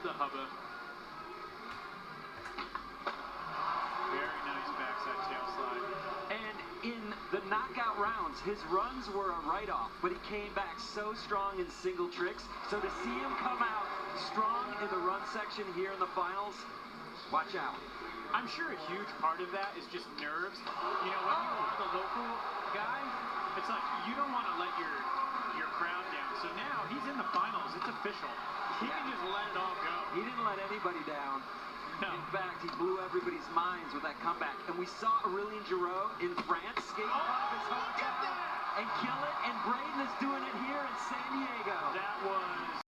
the hubba. Very nice backside tail slide. And in the knockout rounds, his runs were a write-off, but he came back so strong in single tricks. So to see him come out strong in the run section here in the finals, watch out. I'm sure a huge part of that is just nerves. You know, when you are the local guy, it's like you don't want to let your crowd down. So now he's in the finals. It's official. He can just let it all go. He didn't let anybody down. No. In fact, he blew everybody's minds with that comeback. And we saw Aurélien Giraud in France skate out of his hometown and kill it. And Braden is doing it here in San Diego. That was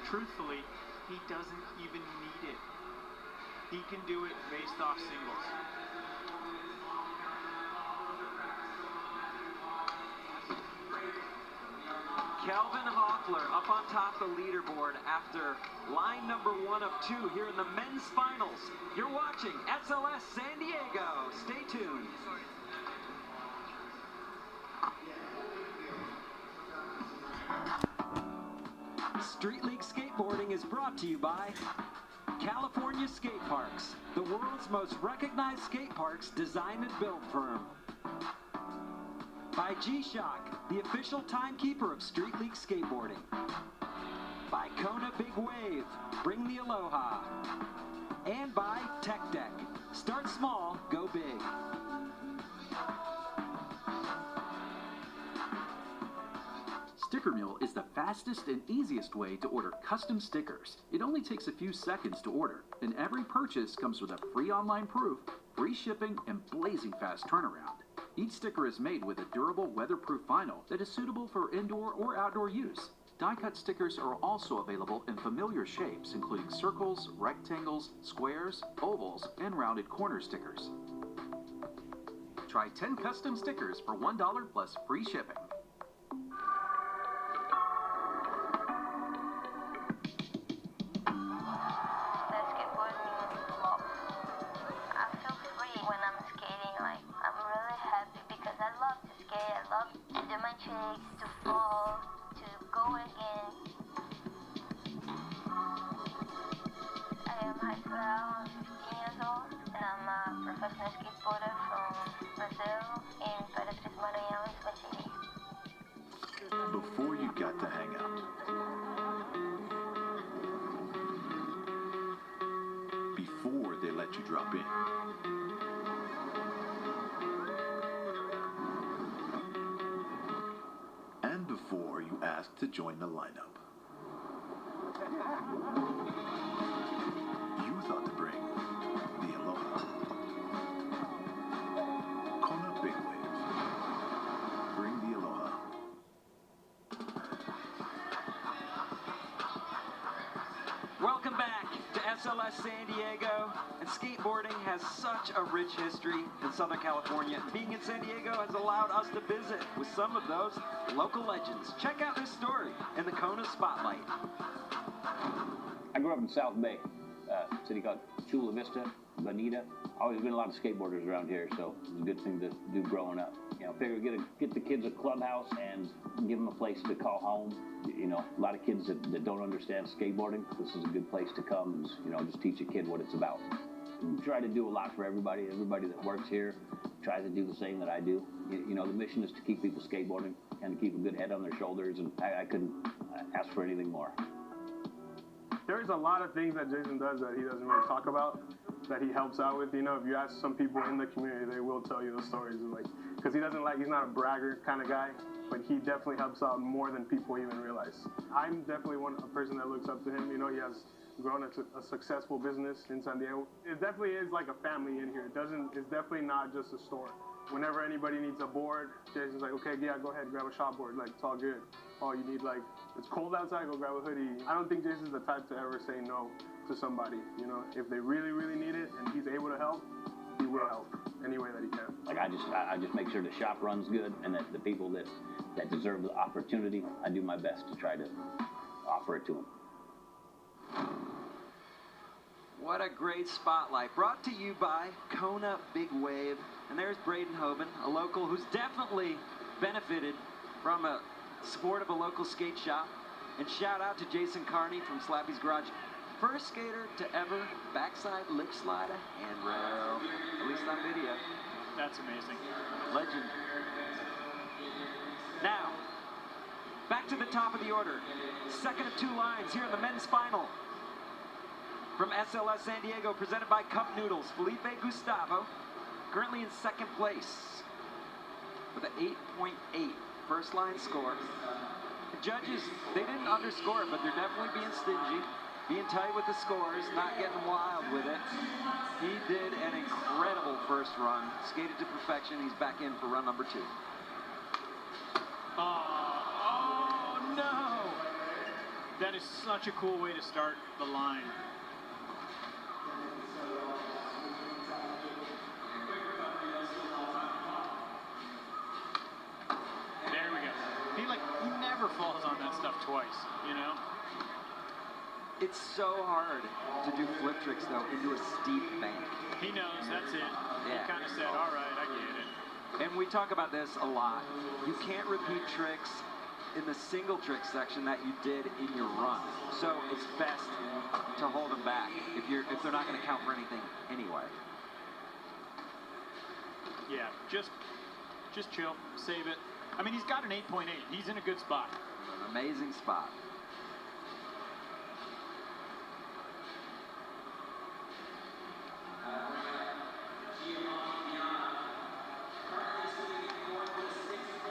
truthfully, he doesn't even need it. He can do it based off singles. Kelvin Hoffler up on top of the leaderboard after line number 1 of 2 here in the men's finals. You're watching SLS San Diego. Stay tuned. Street League Skateboarding is brought to you by California Skate Parks, the world's most recognized skate parks design and build firm. By G-Shock, the official timekeeper of Street League Skateboarding. By Kona Big Wave, bring the aloha. And by Tech Deck, start small, go big. Sticker Mule is the fastest and easiest way to order custom stickers. It only takes a few seconds to order, and every purchase comes with a free online proof, free shipping, and blazing fast turnaround. Each sticker is made with a durable, weatherproof vinyl that is suitable for indoor or outdoor use. Die-cut stickers are also available in familiar shapes, including circles, rectangles, squares, ovals, and rounded corner stickers. Try 10 custom stickers for $1 plus free shipping. To fall, to go again. I am Rafael, I'm 15 years old, and I'm a professional skateboarder from Brazil in Imperatriz Maranhão, Eswatini. Before you got to hang out. Before they let you drop in. Before you ask to join the lineup. You thought to bring the aloha. Kona Big Wave. Bring the aloha. Welcome back to SLS San Diego. And skateboarding has such a rich history in Southern California. Being in San Diego has allowed us to visit with some of those local legends. Check out this story in the Kona Spotlight. I grew up in South Bay, a city called Chula Vista, Bonita. Always been a lot of skateboarders around here, so it was a good thing to do growing up. You know, figure get the kids a clubhouse and give them a place to call home. You know, a lot of kids that don't understand skateboarding, this is a good place to come and, you know, just teach a kid what it's about. We try to do a lot for everybody. Everybody that works here tries to do the same that I do. You know, the mission is to keep people skateboarding and to keep a good head on their shoulders, and I couldn't ask for anything more. There's a lot of things that Jason does that he doesn't really talk about, that he helps out with. You know, if you ask some people in the community, they will tell you the stories. Like, because he's not a bragger kind of guy, but he definitely helps out more than people even realize. I'm definitely a person that looks up to him. You know, he has grown a successful business in San Diego. It definitely is like a family in here. It's definitely not just a store. Whenever anybody needs a board, Jason's like, okay, yeah, go ahead, grab a shop board. Like, it's all good. Oh, you need, like, it's cold outside, go grab a hoodie. I don't think Jason's the type to ever say no to somebody. You know, if they really, really need it and he's able to help, he will help any way that he can. Like, I just make sure the shop runs good, and that the people that deserve the opportunity, I do my best to try to offer it to them. What a great spotlight. Brought to you by Kona Big Wave. And there's Braden Hoban, a local who's definitely benefited from a support of a local skate shop. And shout out to Jason Carney from Slappy's Garage. First skater to ever backside lip slide a handrail, at least on video. That's amazing. Legend. Now, back to the top of the order. Second of two lines here in the men's final. From SLS San Diego, presented by Cup Noodles, Felipe Gustavo, currently in second place with an 8.8 first line score. The judges, they didn't underscore it, but they're definitely being stingy, being tight with the scores, not getting wild with it. He did an incredible first run, skated to perfection. He's back in for run number 2. Oh no! That is such a cool way to start the line. There we go. He never falls on that stuff twice, you know? It's so hard to do flip tricks, though, into a steep bank. He knows, that's it. Yeah. He kind of said, all right, I get it. And we talk about this a lot. You can't repeat tricks in the single trick section that you did in your run. So it's best to hold them back if they're not going to count for anything anyway. Yeah, just chill, save it. I mean, he's got an 8.8. He's in a good spot. An amazing spot.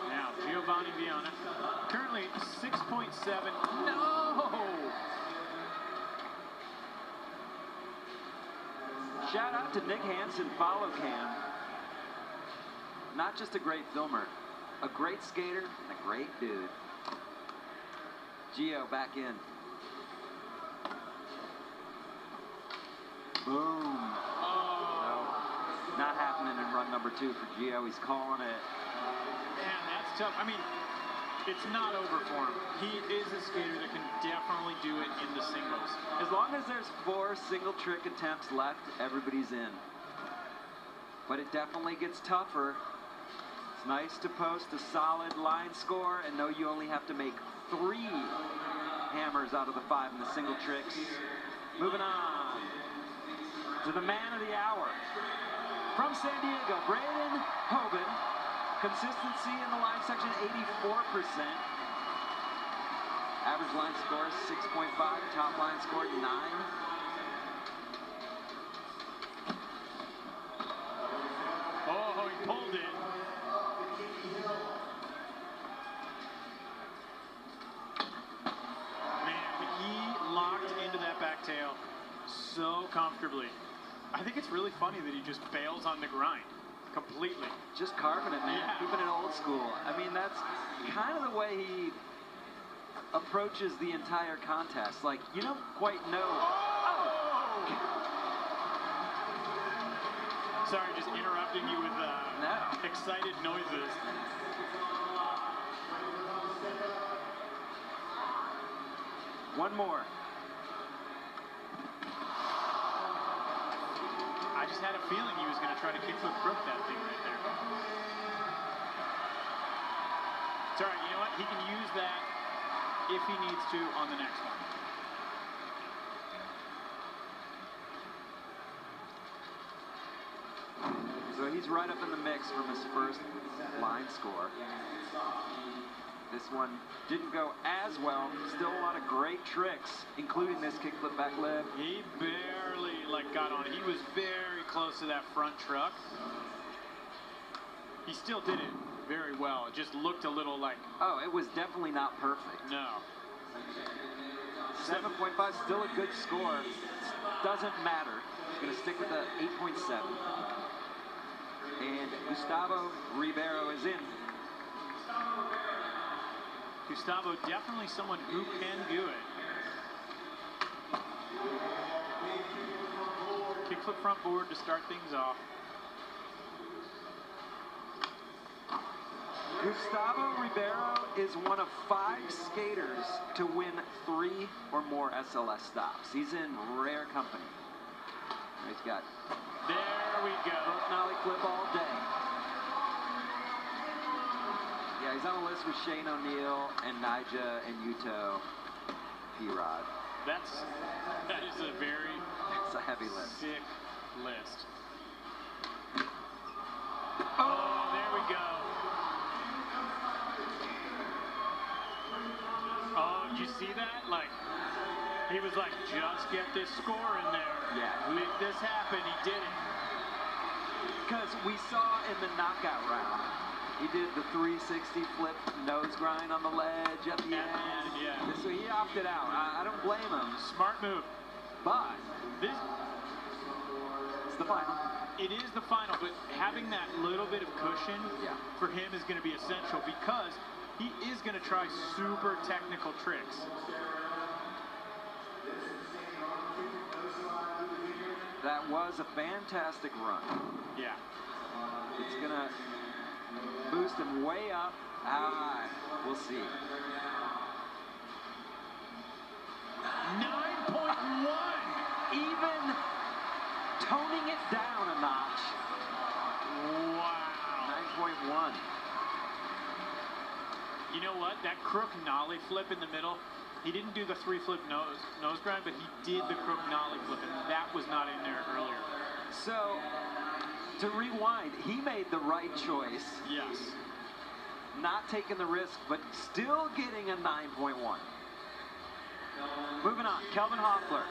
Now, Giovanni Viana, currently 6.7. No! Shout out to Nick Hansen, follow cam. Not just a great filmer, a great skater and a great dude. Gio back in. Boom. Oh. No, not happening in run number 2 for Gio. He's calling it. Man, that's tough. I mean, it's not over for him. He is a skater that can definitely do it in the singles. As long as there's 4 single trick attempts left, everybody's in. But it definitely gets tougher. It's nice to post a solid line score and know you only have to make 3 hammers out of the 5 in the single tricks. Moving on to the man of the hour. From San Diego, Braden Hoban. Consistency in the line section, 84%. Average line score, 6.5. Top line score, 9. Oh, he pulled it. Man, he locked into that back tail so comfortably. I think it's really funny that he just bails on the grind completely. Just carving it, man. Yeah. Keeping it old school. I mean, that's kind of the way he approaches the entire contest. Like, you don't quite know. Oh! Sorry, just interrupting you with No. excited noises. One more. I just had a feeling he was going to try to kickflip crook that thing right there. It's all right, you know what? He can use that if he needs to on the next one. So he's right up in the mix from his first line score. This one didn't go as well. Still a lot of great tricks, including this kickflip back lip. He barely got on. He was very close to that front truck. He still did it very well. It just looked a little like... Oh, it was definitely not perfect. No. 7.5, still a good score. Doesn't matter. He's going to stick with the 8.7. And Gustavo Ribeiro is in. Gustavo, definitely someone who can do it. Kickflip front board to start things off. Gustavo Ribeiro is one of 5 skaters to win 3 or more SLS stops. He's in rare company. He's got... There we go. Nollie flip all day. Yeah, he's on the list with Shane O'Neill and Nyjah and Yuto P-Rod. That is a very It's a heavy list. sick list. Oh, there we go. Oh, did you see that? Like, he was like, just get this score in there. Yeah. Make this happen. He did it. Because we saw in the knockout round, he did the 360 flip nose grind on the ledge at the end. Yeah. So he opted out. I don't blame him. Smart move. But This, it's the final. it is the final, but having that little bit of cushion Yeah. for him is going to be essential because he is going to try super technical tricks. That was a fantastic run. Yeah. It's gonna boost him way up. How high? We'll see. 9.1. Even toning it down a notch. Wow. 9.1. You know what? That crook nollie flip in the middle, he didn't do the 3-flip nose grind, but he did the crook nollie flip, and that was not in there earlier. So, to rewind, he made the right choice. Yes. Not taking the risk, but still getting a 9.1. Moving on, Kelvin Hoffler,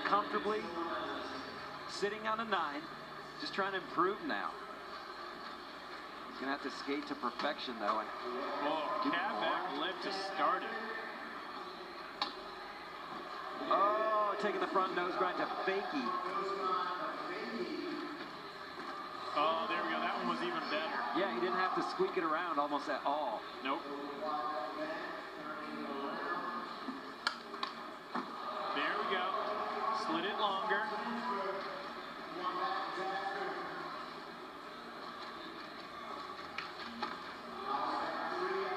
comfortably sitting on a 9, just trying to improve now. He's gonna have to skate to perfection though. And Cab back lip to start it. oh, taking the front nose grind to fakie. Oh, there we go. That one was even better. Yeah, he didn't have to squeak it around almost at all. Nope. There we go. Slid it longer.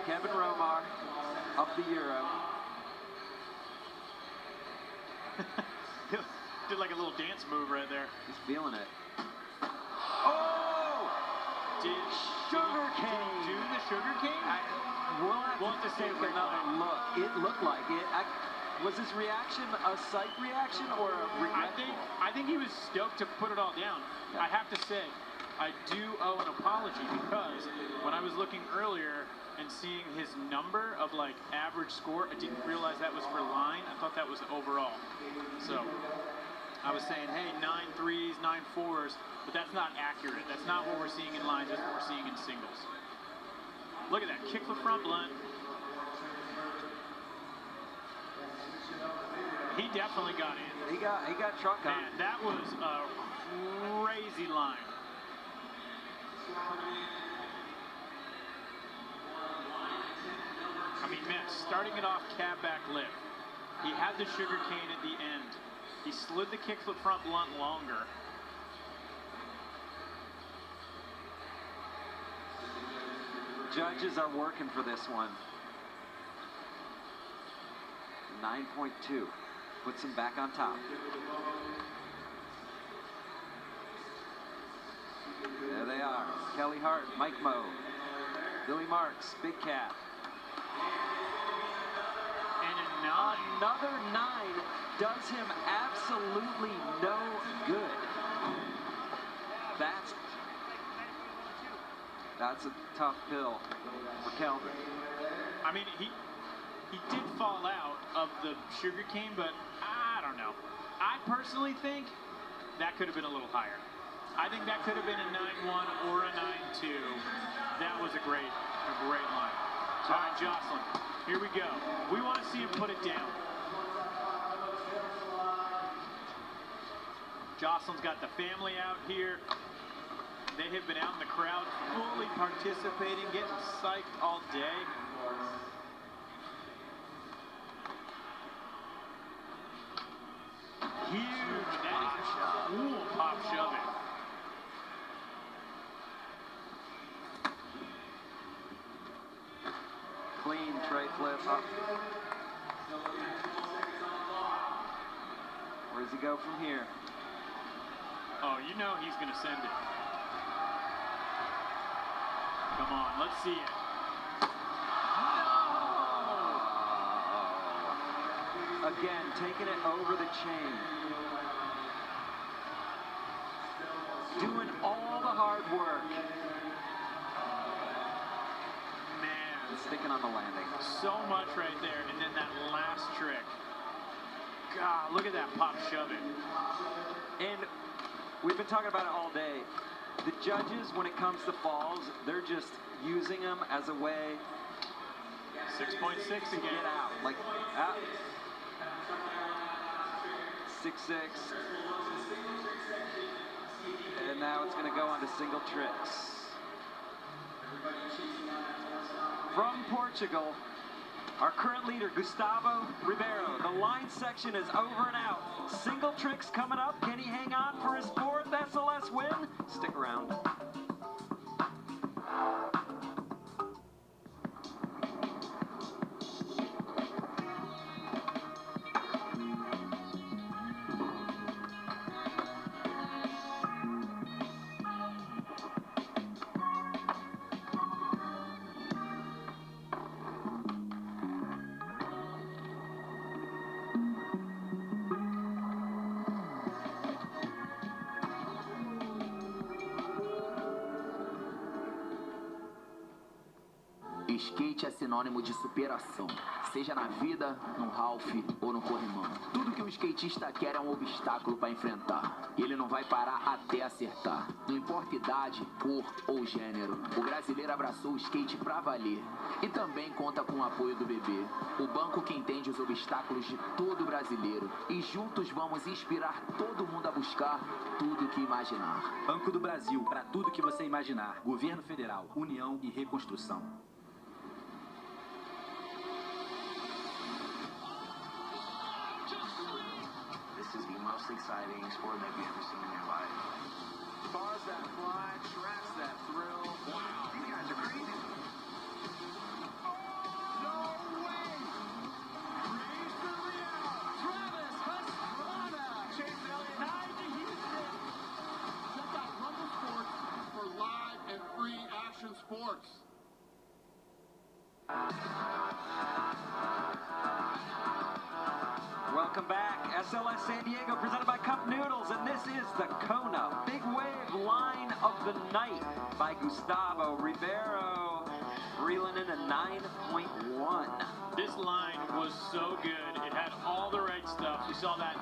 Kevin Romar up the Euro. Did like a little dance move right there. He's feeling it. Oh! Did Sugar he cane. do the sugar cane? We'll have to take another look. It looked like it. Was his reaction a psych reaction or a regretful? I think he was stoked to put it all down. Yeah. I have to say, I do owe an apology because when I was looking earlier and seeing his number of like average score, I didn't realize that was for line. I thought that was overall. So I was saying, hey, 9 3s, 9 4s, but that's not accurate. That's not what we're seeing in lines. That's what we're seeing in singles. Look at that kickflip front blunt. He definitely got in. He got truck on. Man, that was a crazy line. I mean, man, starting it off cab back lip. He had the sugar cane at the end. He slid the kickflip front blunt longer. Judges are working for this one. 9.2 puts him back on top. There they are. Kelly Hart, Mike Moe, Billy Marks, Big Cat. And a 9. Another 9 does him absolutely no good. That's a tough pill for Kelvin. I mean, he did fall out of the sugar cane, but I don't know. I personally think that could have been a little higher. I think that could have been a 9-1 or a 9-2. That was a great line. All right, Jocelyn, here we go. We want to see him put it down. Jocelyn's got the family out here. They have been out in the crowd fully participating, getting psyched all day. Huge. That is a cool pop shoving. Clean tray flip up. Where does he go from here? Oh, you know he's going to send it. Come on, let's see it. No! Again, taking it over the chain. Doing all the hard work. Man. And sticking on the landing. So much right there, and then that last trick. God, look at that pop shoving. And we've been talking about it all day. The judges, when it comes to falls, they're just using them as a way 6.6 to again. get out. Like, 6-6. And now it's going to go on to single tricks. From Portugal, Our current leader, Gustavo Ribeiro. The line section is over and out. Single tricks coming up. Can he hang on for his 4th SLS win? Stick around. Skate é sinônimo de superação, seja na vida, no half ou no corrimão. Tudo que um skatista quer é um obstáculo para enfrentar. E ele não vai parar até acertar. Não importa idade, cor ou gênero, o brasileiro abraçou o skate pra valer. E também conta com o apoio do bebê, o banco que entende os obstáculos de todo brasileiro. E juntos vamos inspirar todo mundo a buscar tudo que imaginar. Banco do Brasil, para tudo que você imaginar. Governo Federal, União e Reconstrução. This is the most exciting sport that you've ever seen in your life. Bars that fly, tracks that thrill. Wow, these guys are crazy. No way! Recently out, Travis Pastrana. Chase Elliott, high to Houston. Check out Rumble Sports for live and free action sports. Welcome back. Sls San Diego presented by Cup Noodles, and this is the Kona Big Wave Line of the Night by Gustavo Ribeiro, reeling in a 9.1. This line was so good. It had all the right stuff. You saw that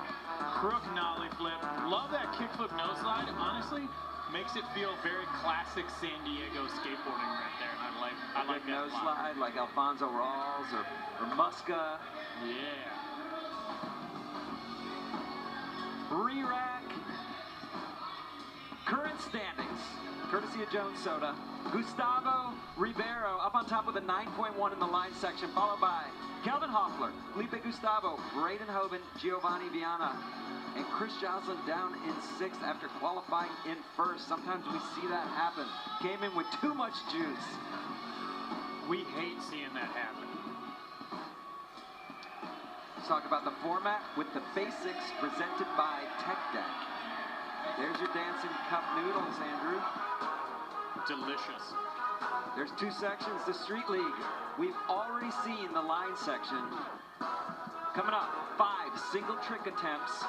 crook nollie flip. Love that kickflip nose slide. Honestly, makes it feel very classic San Diego skateboarding right there. I like that nose line. slide like Alfonso Rawls or Muska. Yeah. Re-rack. Current standings, courtesy of Jones Soda. Gustavo Ribeiro up on top with a 9.1 in the line section, followed by Kelvin Hoffler, Felipe Gustavo, Braden Hoban, Giovanni Viana, and Chris Joslin down in 6th after qualifying in 1st. Sometimes we see that happen. Came in with too much juice. We hate seeing that happen. Let's talk about the format with the basics presented by Tech Deck. There's your dancing cup noodles, Andrew. Delicious. There's 2 sections, the Street League. We've already seen the line section. Coming up, 5 single trick attempts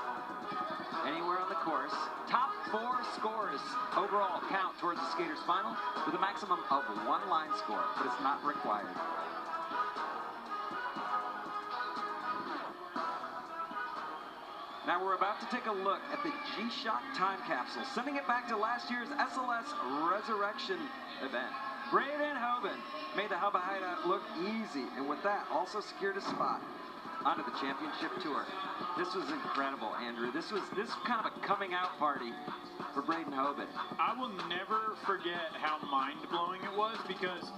anywhere on the course. Top 4 scores overall count towards the skater's final with a maximum of 1 line score, but it's not required. Now we're about to take a look at the G-Shock time capsule, sending it back to last year's SLS Resurrection event. Braden Hoban made the Hubba Hideout look easy, and with that, also secured a spot onto the championship tour. This was incredible, Andrew. This was kind of a coming out party for Braden Hoban. I will never forget how mind-blowing it was because,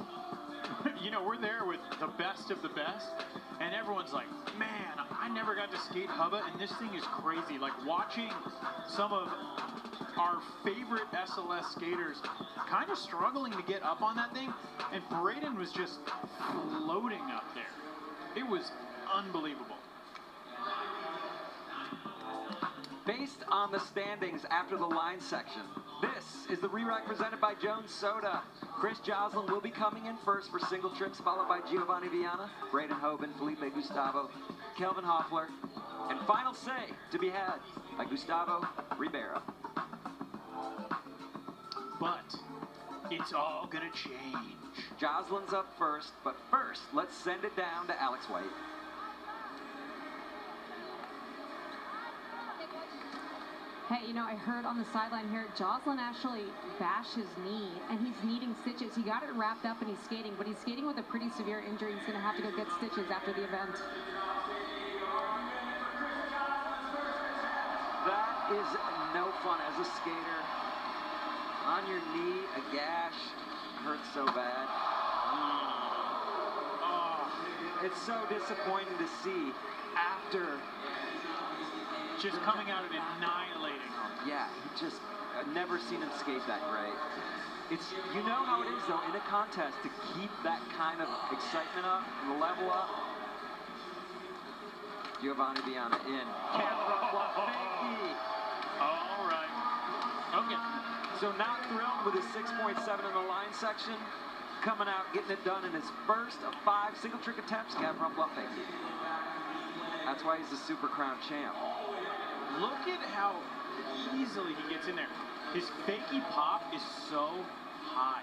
you know, we're there with the best of the best, and everyone's like, man, I never got to skate Hubba, and this thing is crazy. Like, watching some of our favorite SLS skaters kind of struggling to get up on that thing, and Braden was just floating up there. It was unbelievable. Based on the standings after the line section, this is the re-rack presented by Jones Soda. Chris Joslin will be coming in first for single tricks, followed by Giovanni Viana, Braden Hoban, Felipe Gustavo, Kelvin Hoffler, and final say to be had by Gustavo Ribeiro. But it's all gonna change. Joslin's up first, but first, let's send it down to Alex White. Hey, you know, I heard on the sideline here, Joslin actually bashed his knee, and he's needing stitches. He got it wrapped up and he's skating, but he's skating with a pretty severe injury. He's going to have to go get stitches after the event. That is no fun as a skater. On your knee, a gash hurts so bad. Oh, It's so disappointing to see after Just coming out and annihilating them. Yeah, I've never seen him skate that great. You know how it is though, in a contest, to keep that kind of excitement up, and the level up. Giovanni Viana in. All right. Okay. So not thrilled with his 6.7 in the line section. Coming out, getting it done in his first of 5 single trick attempts, cap front bluff fakie. That's why he's the Super Crown champ. Look at how easily he gets in there. His fakie pop is so high.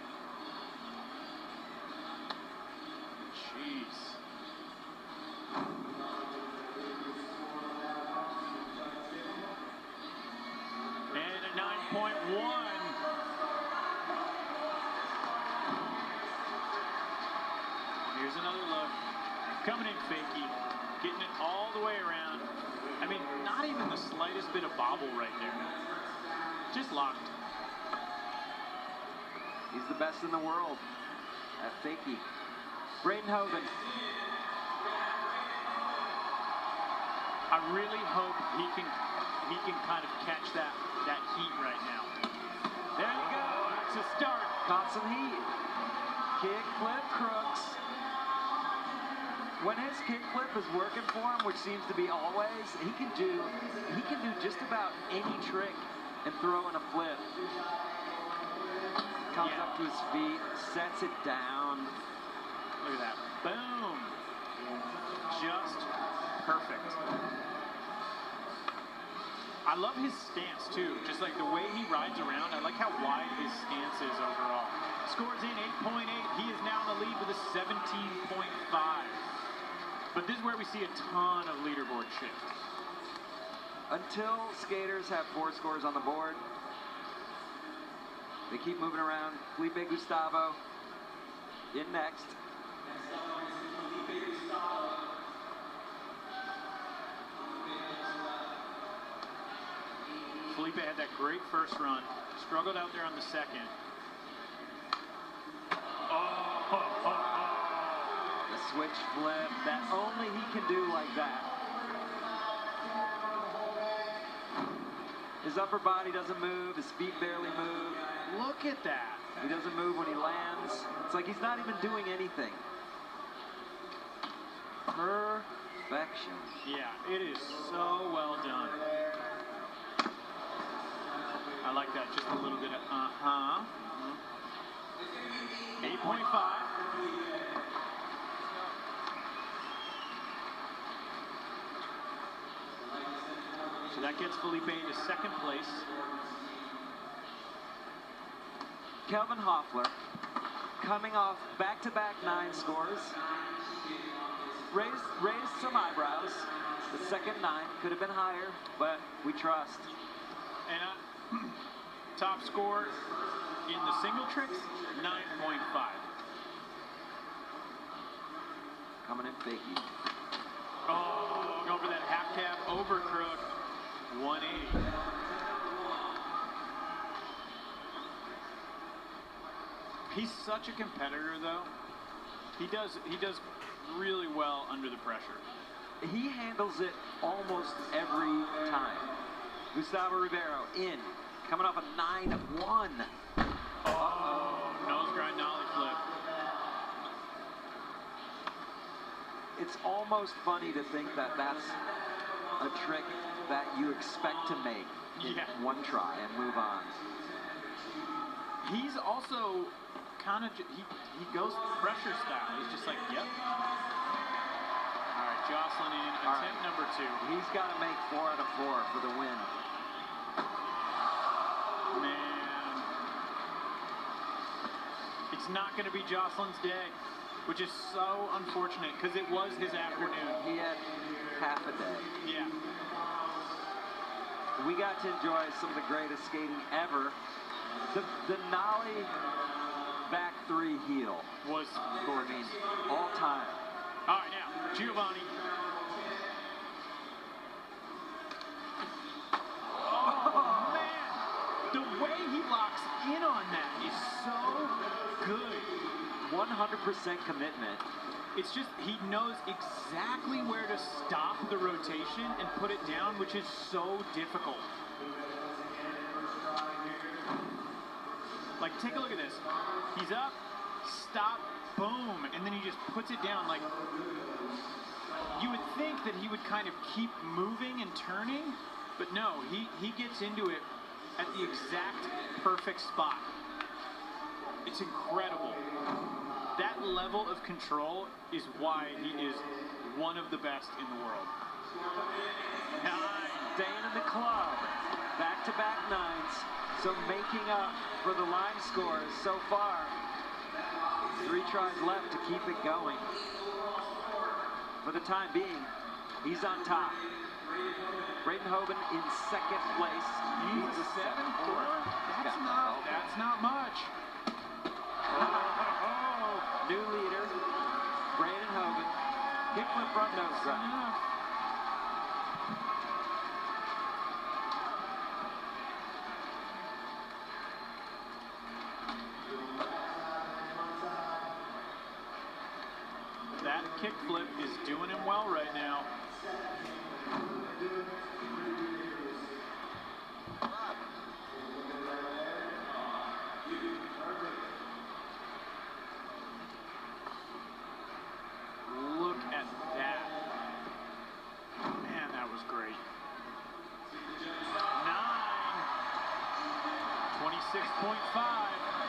Jeez. And a 9.1. Here's another look. Coming in fakie. Getting it all the way around. I mean, not even the slightest bit of bobble right there. Just locked. He's the best in the world at fakie. Braden Hogan. I really hope he can kind of catch that heat right now. There you go. It's a start. Caught some heat. Kick flip crooks. When his kickflip is working for him, which seems to be always, he can do just about any trick and throw in a flip. Comes up to his feet, sets it down. Look at that. Boom. Just perfect. I love his stance too, just like the way he rides around. I like how wide his stance is overall. Scores in 8.8. He is now in the lead with a 17.5. But this is where we see a ton of leaderboard shift. Until skaters have 4 scores on the board, they keep moving around. Felipe Gustavo in next. Felipe had that great first run, struggled out there on the second. The switch flip that only he can do like that. His upper body doesn't move, his feet barely move. Look at that. He doesn't move when he lands. It's like he's not even doing anything. Perfection. Yeah, it is so well done. I like that, just a little bit of 8.5. So that gets Felipe into second place. Kelvin Hoffler, coming off back-to-back 9 scores, raised some eyebrows. The second 9 could have been higher, but we trust. And top score in the single tricks, 9.5. Coming in fakie. Oh, going for that half cab over crook, 180. He's such a competitor, though. He does really well under the pressure. He handles it almost every time. Gustavo Ribeiro in, coming off a 9-1. Nose grind nollie flip. It's almost funny to think that that's a trick that you expect to make in one try and move on. He's also kind of, he goes pressure style. He's just like, yep. All right, Jocelyn in attempt number 2. He's got to make 4 out of 4 for the win. Man. It's not going to be Jocelyn's day, which is so unfortunate because it was his afternoon. He had half a day. Yeah. We got to enjoy some of the greatest skating ever. The nollie back 3 heel was gorgeous. All time. All right, now, Giovanni. Oh, man. The way he locks in on that is so good. 100% commitment. It's just he knows exactly where to stop the rotation and put it down, which is so difficult. Like, take a look at this. He's up, stop, boom, and then he just puts it down. Like, you would think that he would kind of keep moving and turning, but no, he gets into it at the exact perfect spot. It's incredible. That level of control is why he is one of the best in the world. 9, Dan in the club. Back-to-back 9s. So making up for the line scores so far. 3 tries left to keep it going. For the time being, he's on top. Braden Hoban in second place. He's a 7-4. That's not much. New leader, Braden Hoban. Kickflip front nose grind. That kickflip is doing him well right now. Look at that. Man, that was great. 26.5.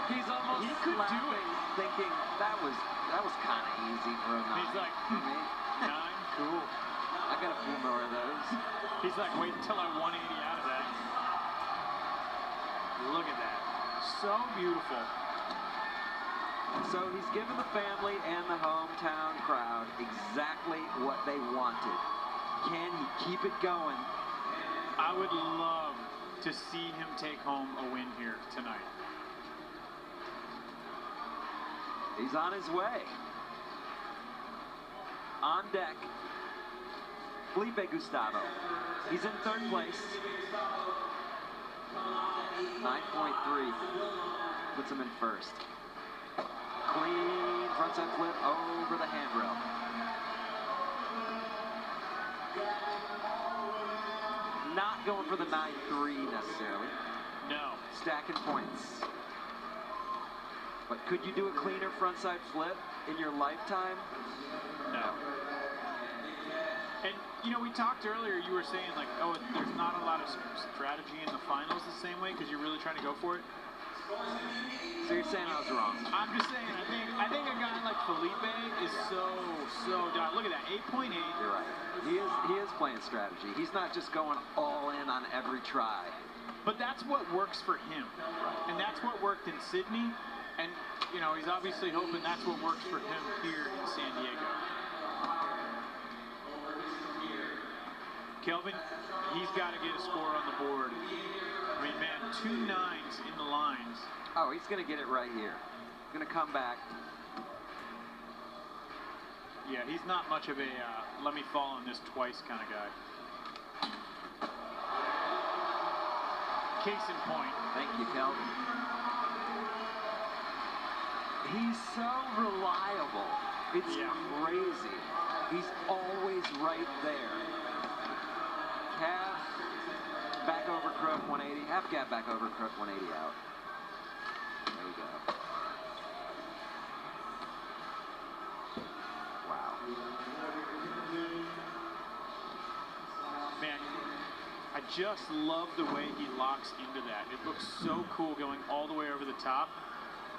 He's almost He could do laughing, it. thinking that was kind of easy for a 9. He's like, 9, cool. I got a few more of those. He's like, wait until I 180 out of that. Look at that. So beautiful. So he's given the family and the hometown crowd exactly what they wanted. Can he keep it going? I would love to see him take home a win here tonight. He's on his way. On deck, Felipe Gustavo. He's in third place. 9.3 puts him in first. Clean frontside flip over the handrail. Not going for the 9.3 necessarily. No. Stacking points. But could you do a cleaner frontside flip in your lifetime? No. And, you know, we talked earlier, you were saying, like, oh, there's not a lot of strategy in the finals the same way because you're really trying to go for it. So you're saying I was wrong? I'm just saying, I think a guy like Felipe is so done. Look at that, 8.8. You're right. He is playing strategy. He's not just going all in on every try. But that's what works for him. And that's what worked in Sydney. And, you know, he's obviously hoping that's what works for him here in San Diego. Kelvin, he's got to get a score on the board. I mean, man, 2 9s in the lines. Oh, he's going to get it right here. Going to come back. Yeah, he's not much of a let me fall on this twice kind of guy. Case in point. Thank you, Kelvin. He's so reliable. It's crazy. He's always right there. Calf, back over crook, 180. Half gap, back over crook, 180 out. There you go. Wow. Man, I just love the way he locks into that. It looks so cool going all the way over the top.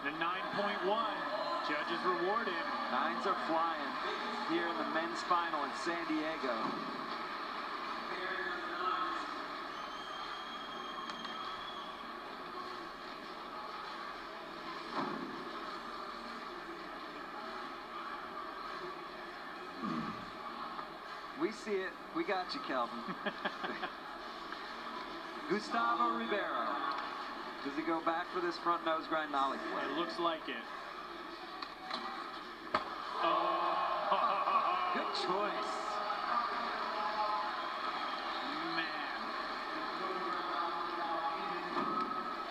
The 9.1, judges rewarded. 9s are flying here in the men's final in San Diego. We see it. We got you, Kelvin. Gustavo Ribeiro. Does he go back for this front nose grind nollie flip? It looks like it. Good choice. Man.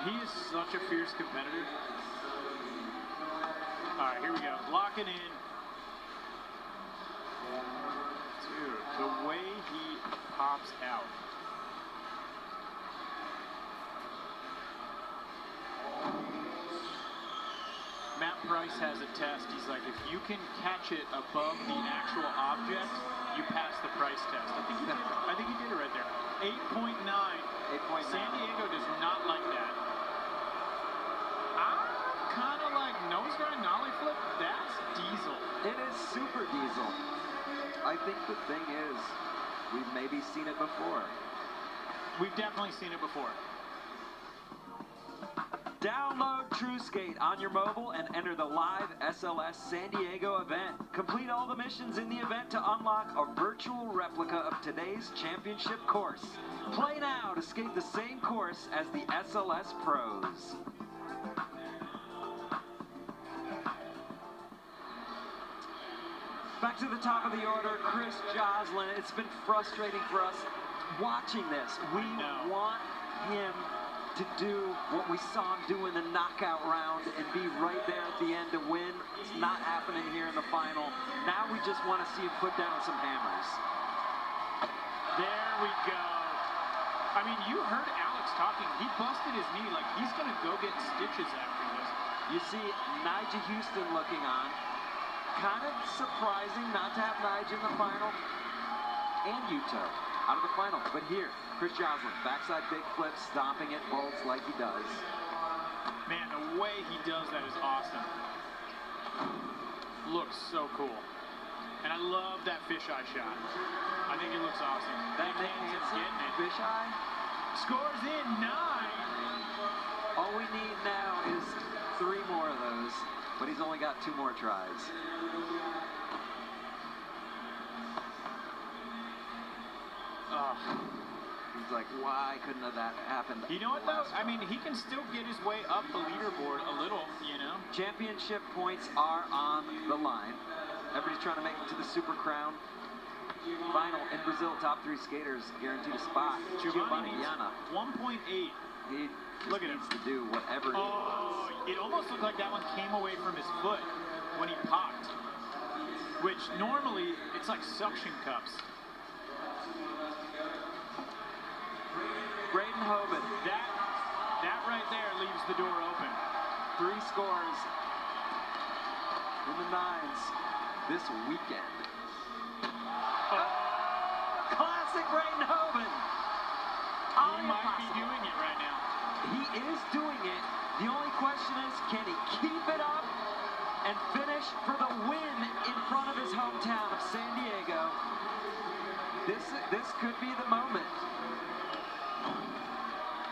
He is such a fierce competitor. All right, here we go. Lock it in. Dude, the way he pops out. Matt Price has a test. He's like, if you can catch it above the actual object, you pass the Price test. I think he did it. I think he did it right there. 8.9. 8.9. San Diego does not like that. I'm kind of like nose grind, nollie flip. That's diesel. It is super diesel. I think the thing is, we've maybe seen it before. We've definitely seen it before. Download TrueSkate on your mobile and enter the live SLS San Diego event. Complete all the missions in the event to unlock a virtual replica of today's championship course. Play now to skate the same course as the SLS pros. Back to the top of the order, Chris Joslin. It's been frustrating for us watching this. We want him to do what we saw him do in the knockout round and be right there at the end to win. It's not happening here in the final. Now we just want to see him put down some hammers. There we go. I mean, you heard Alex talking. He busted his knee. Like, he's going to go get stitches after this. You see Nigel Houston looking on. Kind of surprising not to have Nigel in the final. And Yuto out of the final. But here, Chris Joslin, backside big flip, stomping it, bolts like he does. Man, the way he does that is awesome. Looks so cool. And I love that fisheye shot. I think it looks awesome. That Hansen fisheye scores in 9. All we need now is 3 more of those, but he's only got 2 more tries. He's like, why couldn't that happen? You know what, though? I mean, he can still get his way up the leaderboard a little, you know? Championship points are on the line. Everybody's trying to make it to the Super Crown. Final in Brazil, top 3 skaters guaranteed a spot. Giovanni Yana. 1.8. He Look at needs to do whatever he wants. It almost looked like that one came away from his foot when he popped. Which normally, it's like suction cups. Braden Hoban. That right there leaves the door open. 3 scores in the 9s this weekend. Classic Braden Hoban. He might be doing it right now. He is doing it. The only question is, can he keep it up and finish for the win in front of his hometown of San Diego? This could be the moment.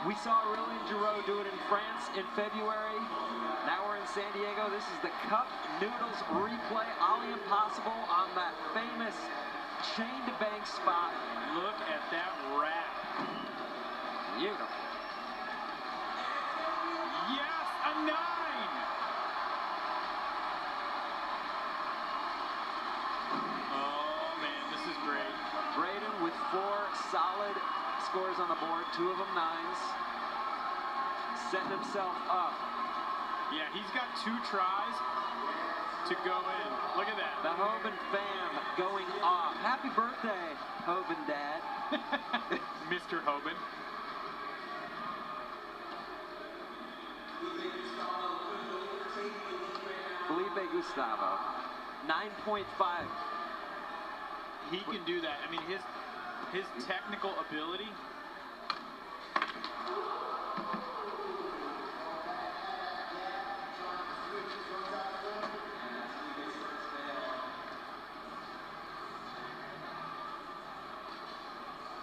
We saw Aurélien Giraud do it in France in February. Now we're in San Diego. This is the Cup Noodles replay. Ollie Impossible on that famous chain to bank spot. Look at that wrap. Beautiful. Yes, a 9. Oh man, this is great. Braden with 4 solid scores on the board, 2 of them 9s. Setting himself up. Yeah, he's got 2 tries to go in. Look at that. The Hoban fam going off. Happy birthday, Hoban Dad. Mr. Hoban. Felipe Gustavo, 9.5. He can do that. I mean, his technical ability.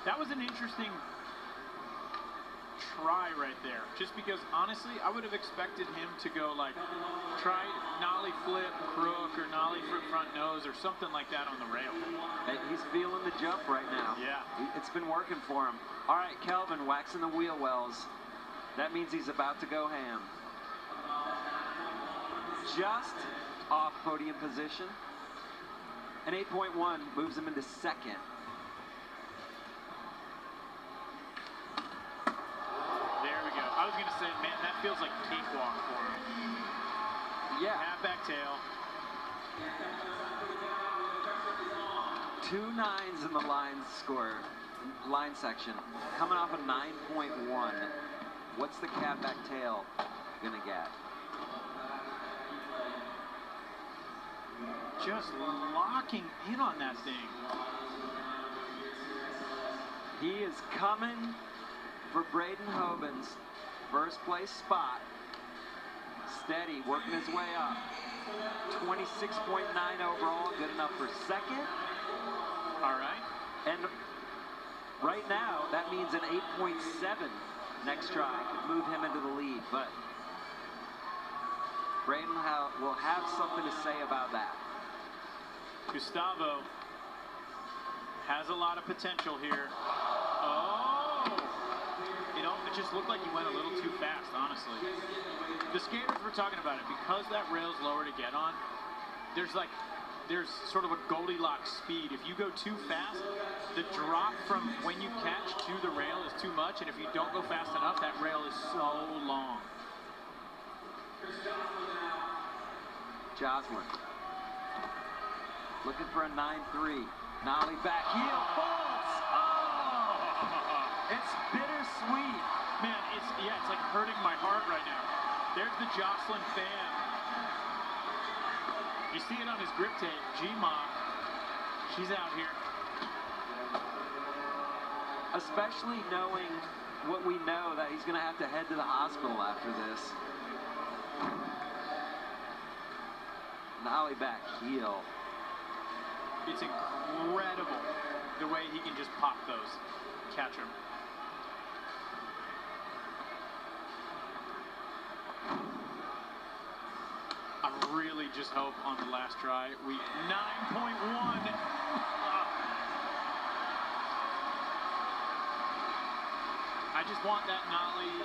That was an interesting try right there. Just because, honestly, I would have expected him to go like, try nollie flip crook or nollie flip front nose or something like that on the rail. Hey, he's feeling the jump right now. Yeah. It's been working for him. All right, Kelvin waxing the wheel wells. That means he's about to go ham. Just off podium position. An 8.1 moves him into 2nd. There we go. I was going to say, man, that feels like cakewalk for him. Yeah. Halfback tail. 2 9s in the line section. Coming off a 9.1. What's the halfback tail gonna get? Just locking in on that thing. He is coming for Braden Hoban's first place spot. Steady, working his way up. 26.9 overall, good enough for second. All right. And right now, that means an 8.7 next try could move him into the lead, but Braden will have something to say about that. Gustavo has a lot of potential here. Oh! It just looked like he went a little too fast, honestly. The skaters were talking about it. Because that rail's lower to get on, there's sort of a Goldilocks speed. If you go too fast, the drop from when you catch to the rail is too much, and if you don't go fast enough, that rail is so long. Joslin looking for a 9-3. Nollie back heel, bolts! Oh! It's bittersweet. Man, it's like hurting my heart right now. There's the Jocelyn fan. You see it on his grip tape. G-Ma, she's out here. Especially knowing what we know, that he's going to have to head to the hospital after this. Nollie back heel. It's incredible the way he can just pop those, catch them. I really just hope on the last try 9.1. I just want that Nollie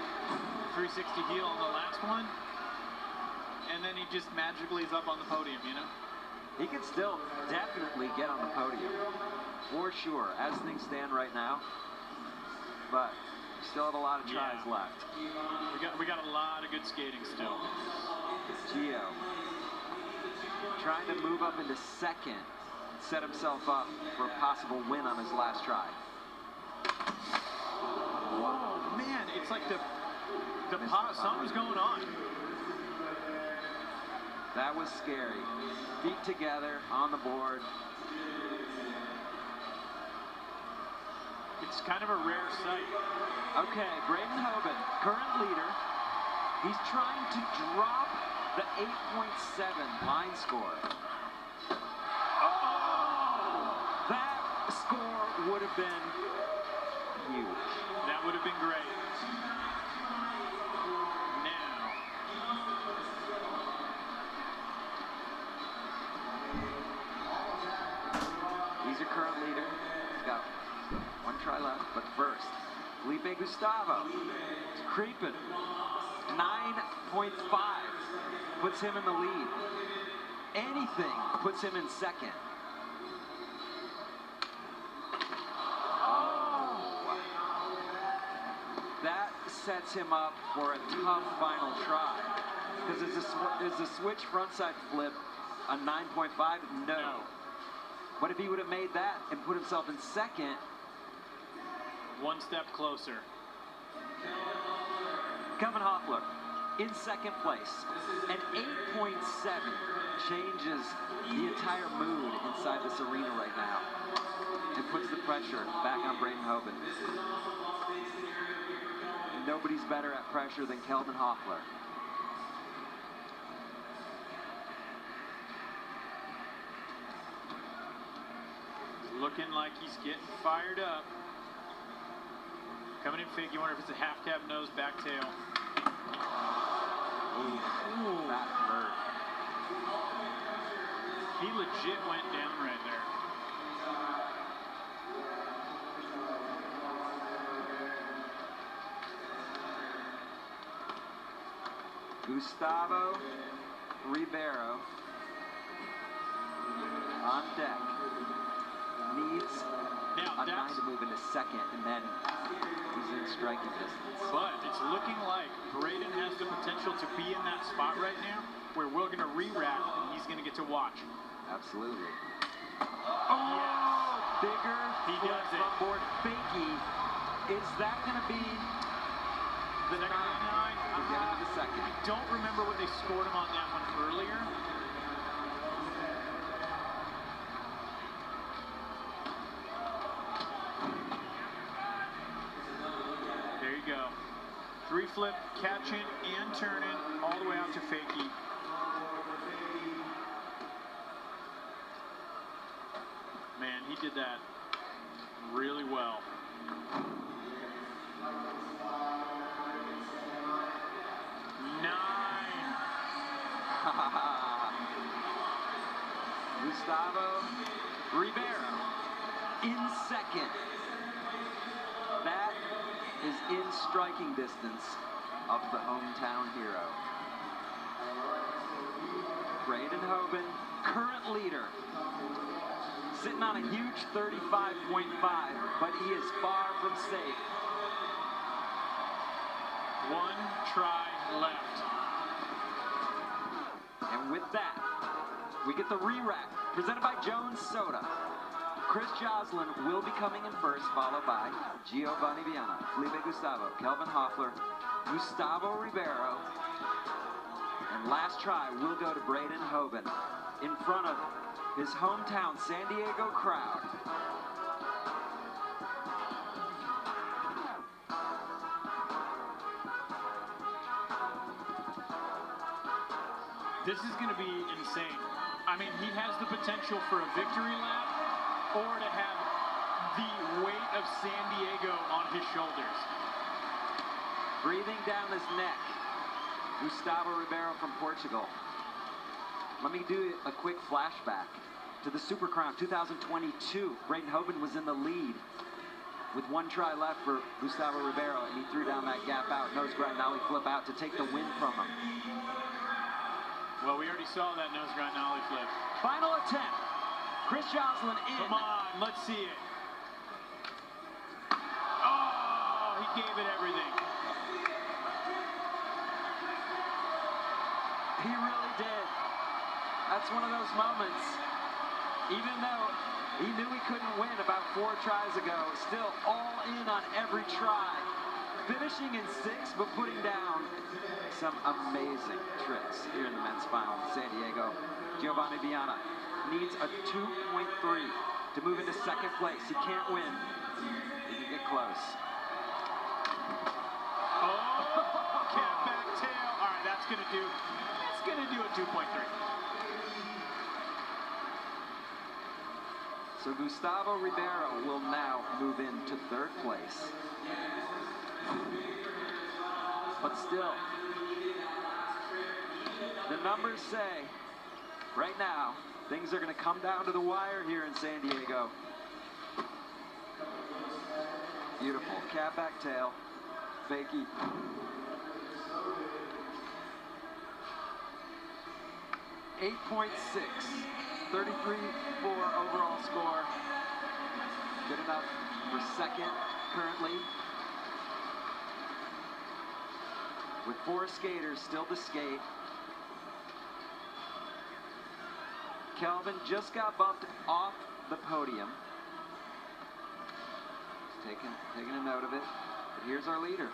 360 heel on the last one, and then he just magically is up on the podium, you know? He can still definitely get on the podium, for sure, as things stand right now. But still have a lot of tries left. We got a lot of good skating still. Gio trying to move up into second, set himself up for a possible win on his last try. Wow, man, it's like something's going on. That was scary. Feet together on the board. It's kind of a rare sight. Okay, Braden Hoban, current leader. He's trying to drop the 8.7 line score. Oh! That score would have been huge. That would have been great. Now. He's your current leader. He's got one try left, but first, Felipe Gustavo is creeping. 9.5 puts him in the lead. Anything puts him in second. Oh! That sets him up for a tough final try. Because is the switch frontside flip a 9.5? No. But if he would have made that and put himself in second, one step closer. Kevin Hoffler in second place. An 8.7 changes the entire mood inside this arena right now and puts the pressure back on Braden Hoban. Nobody's better at pressure than Kelvin Hoffler. Looking like he's getting fired up. Coming in fake, you wonder if it's a half cab nose, back tail. Ooh, that hurt. He legit went down right there. Gustavo Ribeiro on deck. Needs a 9 to move into second, and then he's in striking distance. But it's looking like Braden has the potential to be in that spot right now. where we're going to re-rack and he's going to get to watch. Absolutely. Oh, yes. Bigger He flip does it. from board fakie. Is that going to be The 99? We'll get into the second. I don't remember what they scored him on that one earlier. There you go. 3 flip, catching and turning all the way out to fakie. Man, he did that really well. Gustavo Ribeiro in second. That is in striking distance of the hometown hero. Braden Hoban, current leader, sitting on a huge 35.5, but he is far from safe. 1 try left. And with that, we get the re-rack presented by Jones Soda. Chris Joslin will be coming in first, followed by Giovanni Viana, Felipe Gustavo, Kelvin Hoffler, Gustavo Ribeiro, and last try will go to Braden Hoban in front of his hometown San Diego crowd. This is going to be insane. I mean, he has the potential for a victory lap or to have the weight of San Diego on his shoulders. Breathing down his neck, Gustavo Ribeiro from Portugal. Let me do a quick flashback to the Super Crown 2022. Braden Hoban was in the lead with 1 try left for Gustavo Ribeiro, and he threw down that gap out, nose grind nollie flip out to take the win from him. Well, we already saw that nose grind nollie flip. Final attempt. Chris Joslin in. Come on, let's see it. Oh, he gave it everything. He really did. That's one of those moments. Even though he knew he couldn't win about 4 tries ago, still all in on every try. Finishing in 6, but putting down some amazing tricks here in the men's final in San Diego. Giovanni Viana needs a 2.3 to move into second place. He can't win. He can get close. Oh, cat back tail. All right, that's gonna do a 2.3. So Gustavo Ribeiro will now move into 3rd place. But still, the numbers say, right now, things are going to come down to the wire here in San Diego. Beautiful. Cat back tail. Fakie. .8.6. 33-4 overall score. Good enough for second currently. With 4 skaters still to skate. Kelvin just got bumped off the podium. Taking a note of it. But here's our leader,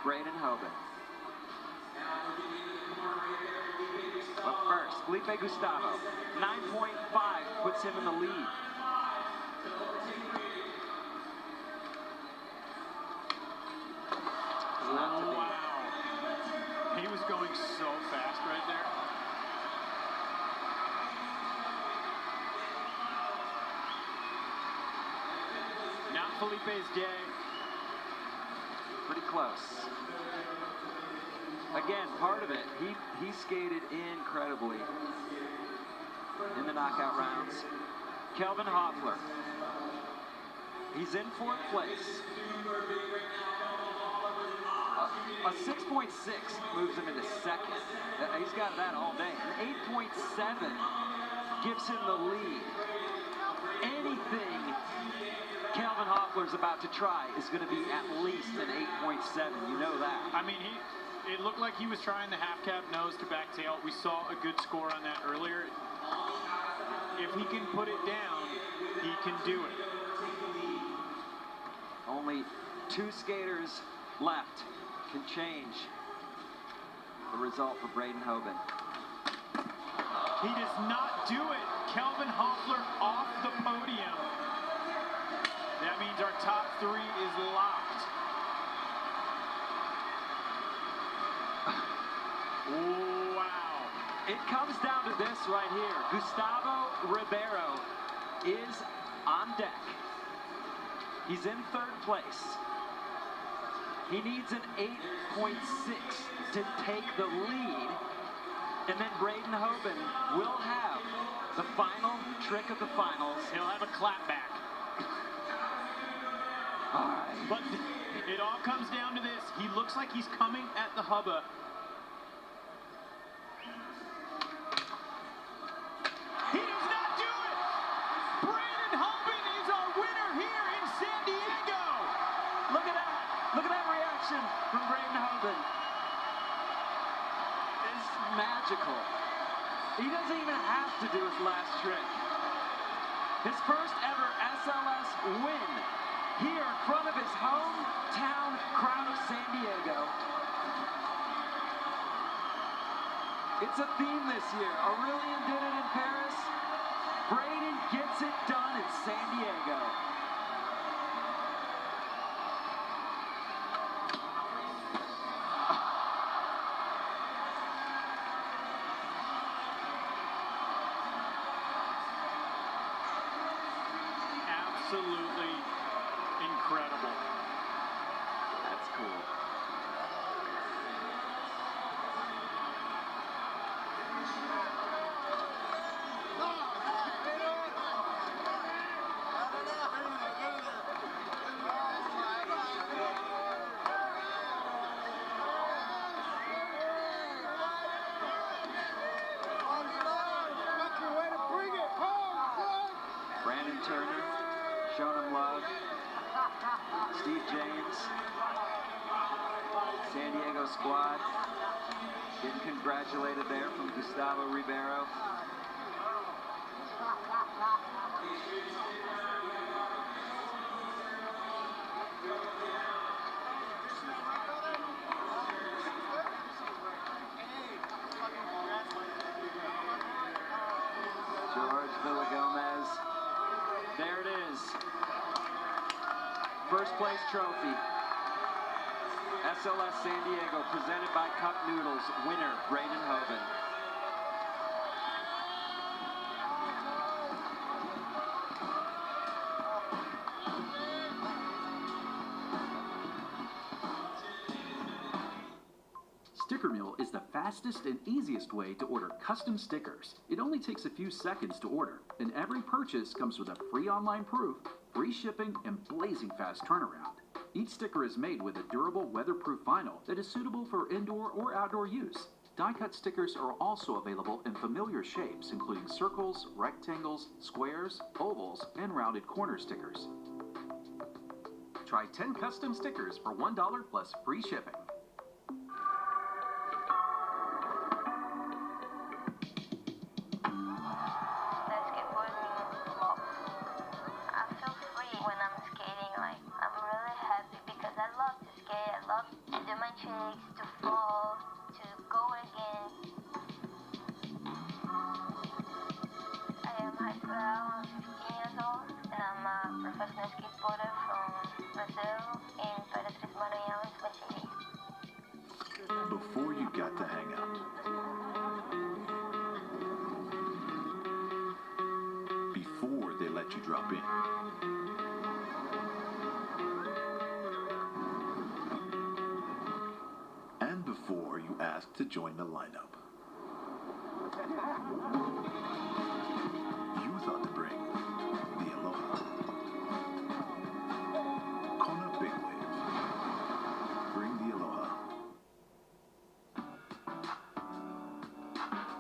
Braden Hoban. But first, Felipe Gustavo, 9.5 puts him in the lead. Oh, wow. He was going so fast right there. Not Felipe's day. Pretty close. Again, part of it, he skated incredibly in the knockout rounds. Kelvin Hoffler, he's in 4th place. A 6.6 moves him into second. He's got that all day. An 8.7 gives him the lead. Anything Kelvin Hoffler's about to try is going to be at least an 8.7. You know that. I mean, It looked like he was trying the half cab nose to back tail. We saw a good score on that earlier. If he can put it down, he can do it. Only 2 skaters left can change the result for Braden Hoban. He does not do it. Kelvin Hoffler off the podium. That means our top 3 is locked. Wow. It comes down to this right here. Gustavo Ribeiro is on deck. He's in 3rd place. He needs an 8.6 to take the lead. And then Braden Hoban will have the final trick of the finals. He'll have a clapback. All right. But it all comes down to this. He looks like he's coming at the hubba. He does not do it! Braden Hoban is our winner here in San Diego! Look at that! Look at that reaction from Braden Hoban. It's magical. He doesn't even have to do his last trick. His first ever SLS win here in front of his hometown crowd of San Diego. It's a theme this year. Aurelian did it in Paris. Braden gets it done in San Diego. Absolutely incredible. That's cool. Brandon Turner, showing him love. Steve James, San Diego squad, getting congratulated there from Gustavo Ribeiro. George Villagomez. There it is. First place trophy. SLS San Diego, presented by Cup Noodles. Winner, Braden Hoban. Sticker Mule is the fastest and easiest way to order custom stickers. It only takes a few seconds to order, and every purchase comes with a free online proof, free shipping, and blazing fast turnaround. Each sticker is made with a durable, weatherproof vinyl that is suitable for indoor or outdoor use. Die-cut stickers are also available in familiar shapes, including circles, rectangles, squares, ovals, and rounded corner stickers. Try 10 custom stickers for $1 plus free shipping. To fall, to go again. I am Rafael, I'm 15 years old, and I'm a professional skateboarder from Brazil in Imperatriz Maranhão, Chile. Before you got to hang out. Before they let you drop in. Before you ask to join the lineup. You thought to bring the Aloha. Kona Big Wave. Bring the Aloha.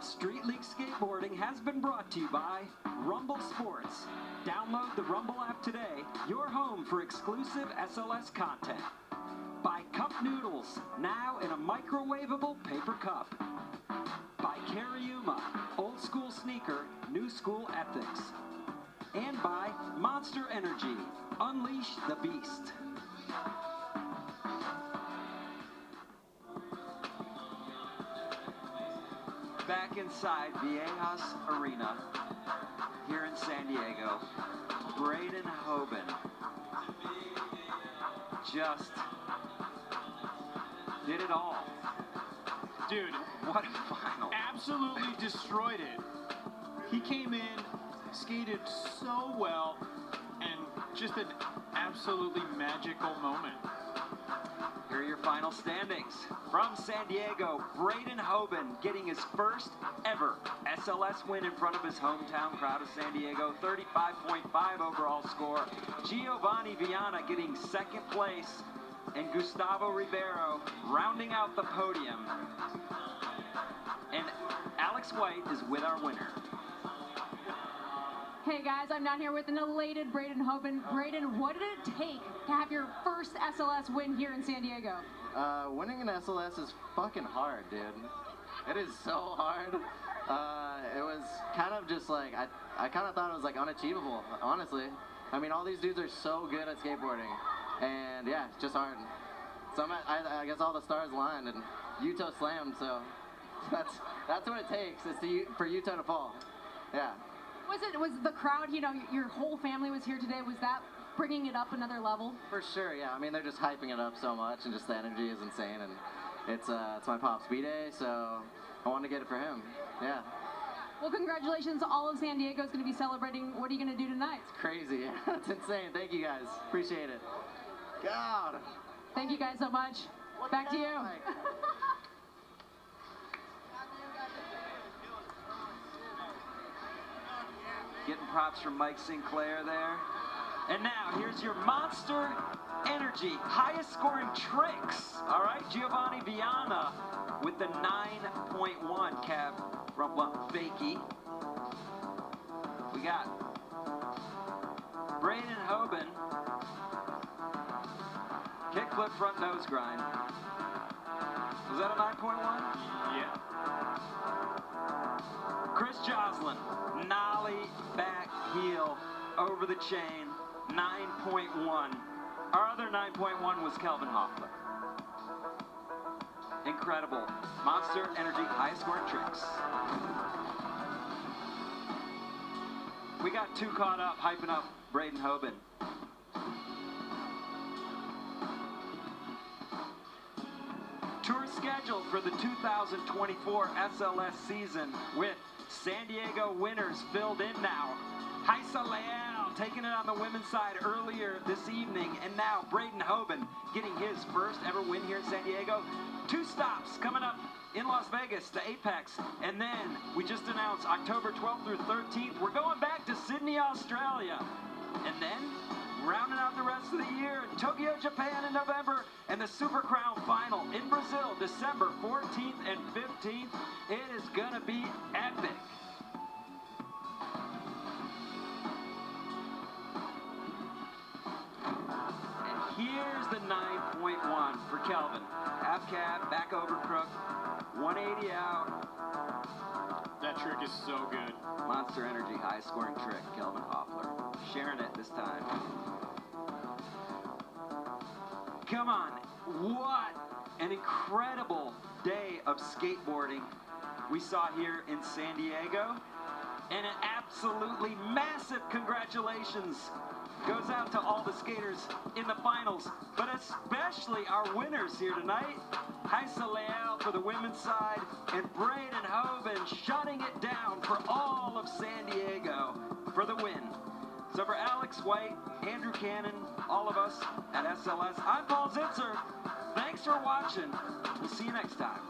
Street League Skateboarding has been brought to you by Rumble Sports. Download the Rumble app today, your home for exclusive SLS content. By Cup noodles, now in a microwavable paper cup. By Cariuma, old school sneaker, new school ethics. And by Monster Energy, unleash the beast. Back inside Viejas Arena, here in San Diego, Braden Hoban just did it all. Dude, what a final. Absolutely destroyed it. He came in, skated so well, and just an absolutely magical moment. Here are your final standings. From San Diego, Braden Hoban getting his first ever SLS win in front of his hometown crowd of San Diego, 35.5 overall score. Giovanni Viana getting second place, and Gustavo Ribeiro rounding out the podium. And Alex White is with our winner. Hey guys, I'm down here with an elated Braden Hoban. Braden, what did it take to have your first SLS win here in San Diego? Winning an SLS is fucking hard, dude. It is so hard. It was kind of just like, I kind of thought it was like unachievable, honestly. I mean, all these dudes are so good at skateboarding. And yeah, it's just hard. So I guess all the stars aligned and Yuto slammed, so that's what it takes, is for Yuto to fall. Yeah. Was the crowd, you know, your whole family was here today, was that bringing it up another level? For sure, yeah. I mean, they're just hyping it up so much, and just the energy is insane, and it's my pop's B-Day, so I wanted to get it for him. Yeah. Well, congratulations. All of San Diego is going to be celebrating. What are you going to do tonight? It's crazy. It's insane. Thank you, guys. Appreciate it. God. Thank you guys so much. Back to you. Getting props from Mike Sinclair there. And now, here's your Monster Energy highest scoring tricks. All right, Giovanni Viana with the 9.1 cab rump fakie. We got Braden Hoban, kickflip front nose grind. Was that a 9.1? Yeah. Chris Joslin, nollie back heel over the chain, 9.1. Our other 9.1 was Kelvin Hoffler. Incredible. Monster Energy highest scoring tricks. We got too caught up hyping up Braden Hoban. Tour scheduled for the 2024 SLS season with San Diego winners filled in now. Haisa Leal taking it on the women's side earlier this evening, and now Braden Hoban getting his first ever win here in San Diego. 2 stops coming up in Las Vegas to Apex, and then we just announced October 12th through 13th, we're going back to Sydney, Australia. And then rounding out the rest of the year, Tokyo, Japan in November, and the Super Crown Final in Brazil, December 14th and 15th. It is gonna be epic. And here's the 9.1 for Kelvin. Half cab, back over crook, 180 out. That trick is so good. Monster Energy highest scoring trick, Kelvin Hoffler. Sharing it this time. Come on, what an incredible day of skateboarding we saw here in San Diego. And an absolutely massive congratulations goes out to all the skaters in the finals, but especially our winners here tonight. Haisa Leal for the women's side, and Braden Hoban shutting it down for all of San Diego for the win. So for Alex White, Andrew Cannon, all of us at SLS, I'm Paul Zitzer. Thanks for watching. We'll see you next time.